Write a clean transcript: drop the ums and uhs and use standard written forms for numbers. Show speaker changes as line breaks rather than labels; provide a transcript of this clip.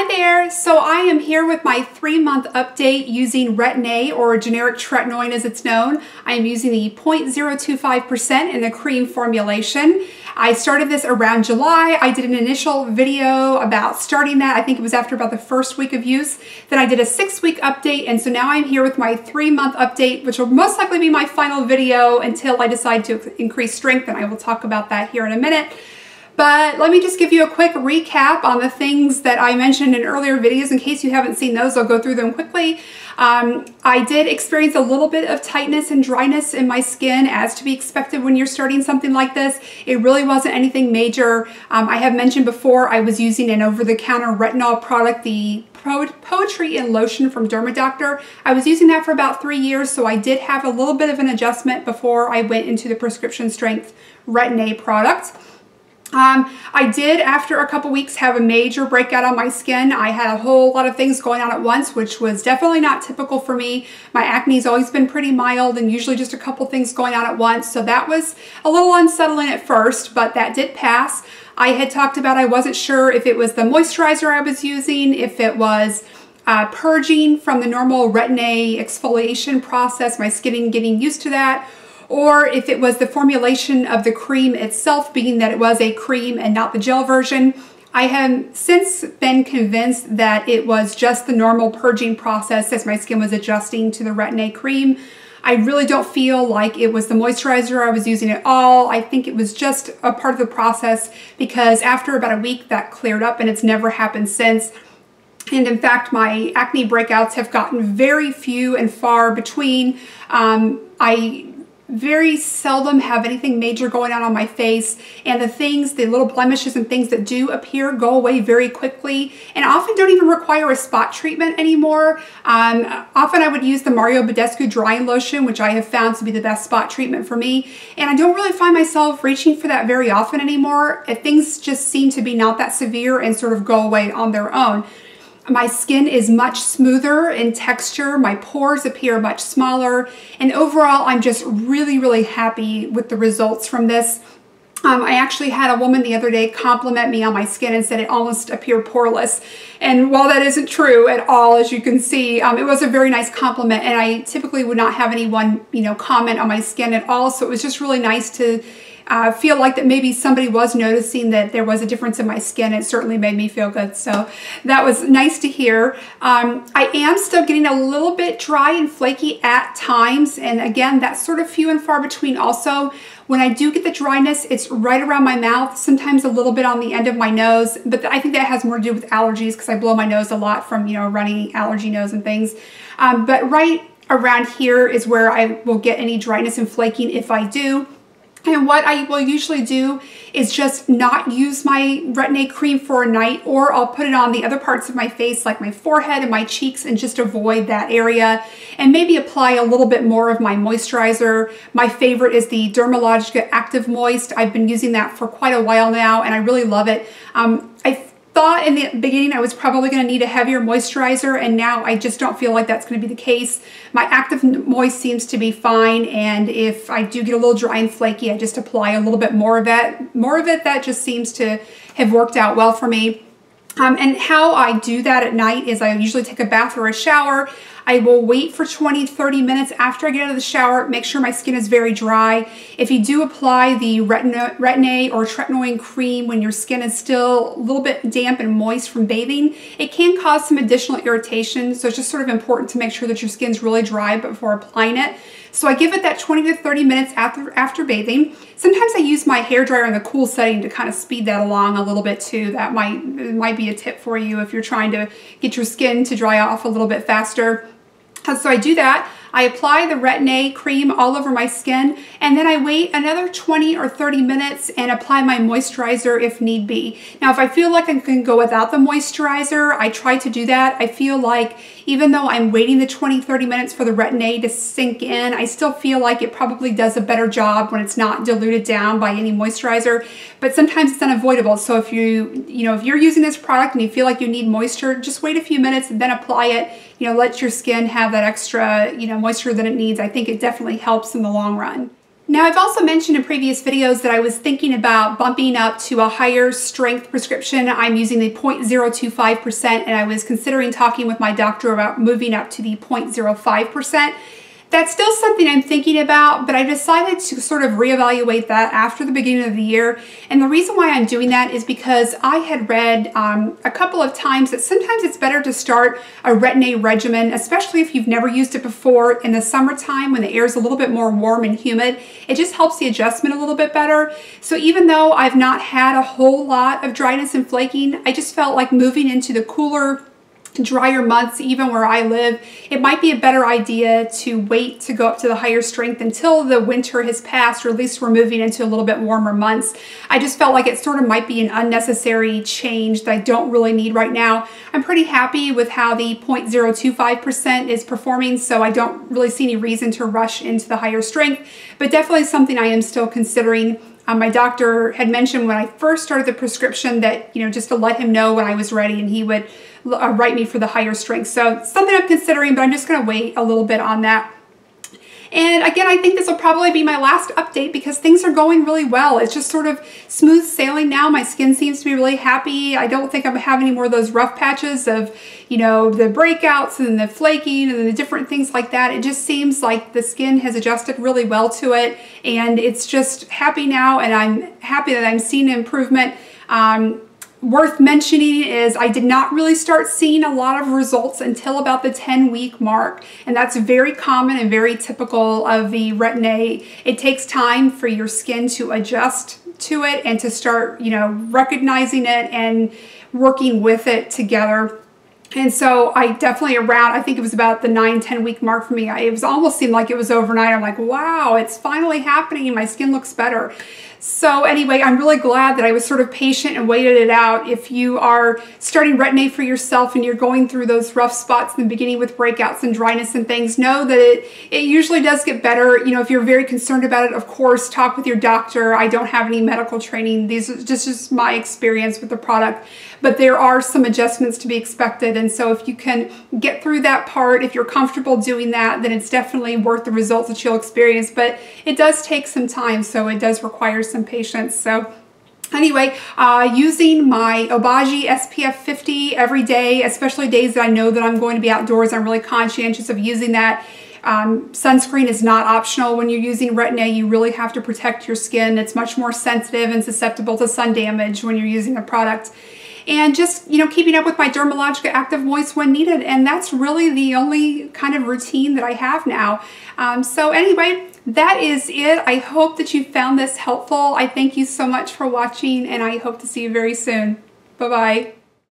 Hi there! So I am here with my 3-month update using Retin A, or generic tretinoin as it's known. I am using the 0.025% in the cream formulation. I started this around July. I did an initial video about starting that. I think it was after about the first week of use. Then I did a 6-week update, and so now I'm here with my 3-month update, which will most likely be my final video until I decide to increase strength, and I will talk about that here in a minute. But let me just give you a quick recap on the things that I mentioned in earlier videos. In case you haven't seen those, I'll go through them quickly. I did experience a little bit of tightness and dryness in my skin, as to be expected when you're starting something like this. It really wasn't anything major. I have mentioned before I was using an over-the-counter retinol product, the Poetry in Lotion from Dermadoctor. I was using that for about 3 years, so I did have a little bit of an adjustment before I went into the prescription strength Retin A product. I did, after a couple weeks, have a major breakout on my skin. I had a whole lot of things going on at once, which was definitely not typical for me. My acne's always been pretty mild and usually just a couple things going on at once, so that was a little unsettling at first, but that did pass. I had talked about I wasn't sure if it was the moisturizer I was using, if it was purging from the normal Retin A exfoliation process, my skin getting used to that, or if it was the formulation of the cream itself, being that it was a cream and not the gel version. I have since been convinced that it was just the normal purging process as my skin was adjusting to the Retin A cream. I really don't feel like it was the moisturizer I was using at all. I think it was just a part of the process, because after about a week that cleared up and it's never happened since. And in fact, my acne breakouts have gotten very few and far between. I very seldom have anything major going on my face, and the little blemishes and things that do appear go away very quickly, and often don't even require a spot treatment anymore. Often I would use the Mario Badescu drying lotion, which I have found to be the best spot treatment for me, and I don't really find myself reaching for that very often anymore. Things just seem to be not that severe and sort of go away on their own. My skin is much smoother in texture, my pores appear much smaller, and overall I'm just really happy with the results from this. I actually had a woman the other day compliment me on my skin and said it almost appeared poreless. And while that isn't true at all, as you can see, it was a very nice compliment, and I typically would not have anyone, comment on my skin at all, so it was just really nice to feel like that maybe somebody was noticing that there was a difference in my skin. It certainly made me feel good, so that was nice to hear. I am still getting a little bit dry and flaky at times, and again, that's sort of few and far between also. When I do get the dryness, it's right around my mouth, sometimes a little bit on the end of my nose, but I think that has more to do with allergies, because I blow my nose a lot from, runny allergy nose and things. But right around here is where I will get any dryness and flaking if I do. And what I will usually do is just not use my Retin A cream for a night, or I'll put it on the other parts of my face, like my forehead and my cheeks, and just avoid that area, and maybe apply a little bit more of my moisturizer. My favorite is the Dermalogica Active Moist. I've been using that for quite a while now, and I really love it. I thought in the beginning I was probably going to need a heavier moisturizer, and now I just don't feel like that's going to be the case. My Active Moist seems to be fine, and if I do get a little dry and flaky, I just apply a little bit more of that. That just seems to have worked out well for me. And how I do that at night is I usually take a bath or a shower. I will wait for 20-30 minutes after I get out of the shower, make sure my skin is very dry. If you do apply the Retin A or tretinoin cream when your skin is still a little bit damp and moist from bathing, it can cause some additional irritation, so it's just sort of important to make sure that your skin's really dry before applying it. So I give it that 20 to 30 minutes after bathing. Sometimes I use my hairdryer in the cool setting to kind of speed that along a little bit too. That might be a tip for you if you're trying to get your skin to dry off a little bit faster. So I do that. I apply the Retin A cream all over my skin, and then I wait another 20 or 30 minutes and apply my moisturizer if need be. Now, if I feel like I can go without the moisturizer, I try to do that. I feel like even though I'm waiting the 20-30 minutes for the Retin A to sink in, I still feel like it probably does a better job when it's not diluted down by any moisturizer, but sometimes it's unavoidable. So if if you're using this product and you feel like you need moisture, just wait a few minutes and then apply it. Let your skin have that extra, moisture that it needs. I think it definitely helps in the long run. Now, I've also mentioned in previous videos that I was thinking about bumping up to a higher strength prescription. I'm using the 0.025%, and I was considering talking with my doctor about moving up to the 0.05%. That's still something I'm thinking about, but I decided to sort of reevaluate that after the beginning of the year. And the reason why I'm doing that is because I had read a couple of times that sometimes it's better to start a Retin A regimen, especially if you've never used it before, in the summertime when the air is a little bit more warm and humid. It just helps the adjustment a little bit better. So even though I've not had a whole lot of dryness and flaking, I just felt like moving into the cooler, drier months, even where I live, it might be a better idea to wait to go up to the higher strength until the winter has passed, or at least we're moving into a little bit warmer months. I just felt like it sort of might be an unnecessary change that I don't really need right now. I'm pretty happy with how the 0.025% is performing, so I don't really see any reason to rush into the higher strength, but definitely something I am still considering. My doctor had mentioned when I first started the prescription that, just to let him know when I was ready, and he would write me for the higher strength. So it's something I'm considering, but I'm just going to wait a little bit on that. And again, I think this will probably be my last update because things are going really well. It's just sort of smooth sailing now. My skin seems to be really happy. I don't think I'm having any more of those rough patches of, the breakouts and the flaking and the different things like that. It just seems like the skin has adjusted really well to it, and it's just happy now, and I'm happy that I'm seeing improvement. Worth mentioning is I did not really start seeing a lot of results until about the 10-week mark, and that's very common and very typical of the Retin A. It takes time for your skin to adjust to it and to start, recognizing it and working with it together. And so I definitely I think it was about the 9-10 week mark for me. It almost seemed like it was overnight. I'm like, wow, it's finally happening. My skin looks better. So anyway, I'm really glad that I was sort of patient and waited it out. If you are starting Retin A for yourself and you're going through those rough spots in the beginning with breakouts and dryness and things, know that it usually does get better. If you're very concerned about it, of course, talk with your doctor. I don't have any medical training. These are just my experience with the product. But there are some adjustments to be expected. And so if you can get through that part, if you're comfortable doing that, then it's definitely worth the results that you'll experience. But it does take some time, so it does require some patience. So anyway, using my Obagi SPF 50 every day, especially days that I know that I'm going to be outdoors, I'm really conscientious of using that. Sunscreen is not optional when you're using Retin A. You really have to protect your skin. It's much more sensitive and susceptible to sun damage when you're using the product. And just, keeping up with my Dermalogica Active Moist when needed. And that's really the only kind of routine that I have now. So anyway, that is it. I hope that you found this helpful. I thank you so much for watching, and I hope to see you very soon. Bye-bye.